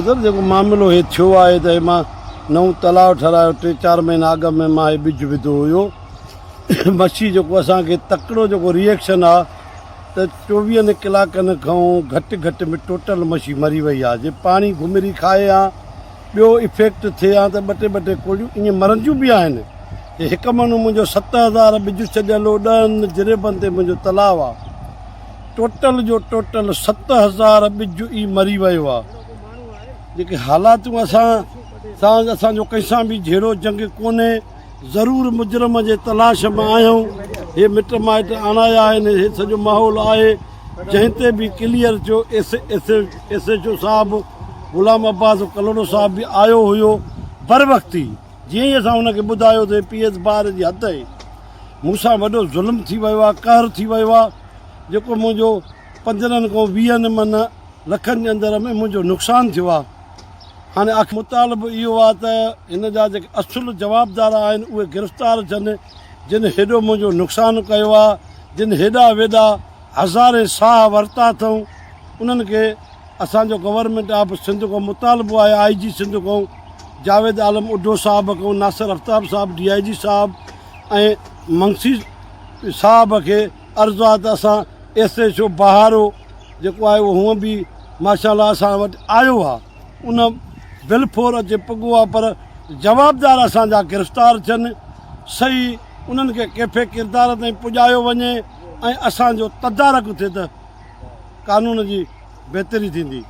जेको मामिलो हे थियो आहे त मां नओं तलाउ ठारायो 3-4 महीना अॻु में मां हे ॿिज विधो हुयो। मच्छी जेको असांखे तकिड़ो जेको रिएक्शन आहे त 24 कलाकनि खां घटि में टोटल मच्छी मरी वई आहे। जे पाणी घुमिरी खाए आहे ॿियो इफेक्ट थिए आहे त ॿ टे कोलियूं ईअं मरंदियूं बि आहिनि। हिकु महीनो मुंहिंजो 7000 ॿिज छॾियलु 10 जिरेबनि ते मुंहिंजो तलाउ आहे। टोटल जो टोटल 7000 ॿिज ई मरी वियो आहे। जेके हालातूं असांजो कंहिंसां बि जहिड़ो जंग कोन्हे। ज़रूरु मुजरम जे तलाश में आहियूं। हे मिट माइट आणाया आहिनि। हे सॼो माहौल आहे जंहिं ते बि क्लियर थियो। एस एच ओ साहिबु ग़ुलाम अब्बास कलोड़ो साहिबु बि आयो हुयो बर वक़्ती। जीअं ई असां हुनखे ॿुधायो त PS बार जी हद आहे। मूंसां वॾो ज़ुल्म थी वियो आहे, कहर थी वियो आहे, जेको मुंहिंजो 15 खां 20 मन लखनि जे अंदरि में मुंहिंजो नुक़सानु थियो आहे। हाणे मुतालबो इहो आहे त हिन जा जेके असुलु जवाबदार आहिनि उहे गिरफ़्तार थियनि, जिन हेॾो मुंहिंजो नुक़सानु कयो आहे, जिन हेॾा वेॾा हज़ारे साह वरिता अथऊं, उन्हनि खे असांजो गवर्नमेंट ऑफ सिंध खां मुतालबो आहे, IG सिंध खां जावेद आलम उडो साहिब खां, नासिर अफ़ताब साहिबु DIG साहिबु ऐं मंसी साहिब खे अर्ज़ु आहे त असां SHO बहारो जेको आहे उहो हूअं बि माशाल्लाह असां वटि आयो आहे, उन बिलफोर अचे पुॻो आहे, पर जवाबदार असांजा गिरफ़्तार थियनि, सही उन्हनि खे कैफ़े किरदार ताईं पुॼायो वञे ऐं असांजो तदारक थिए त कानून जी बहितरी थींदी।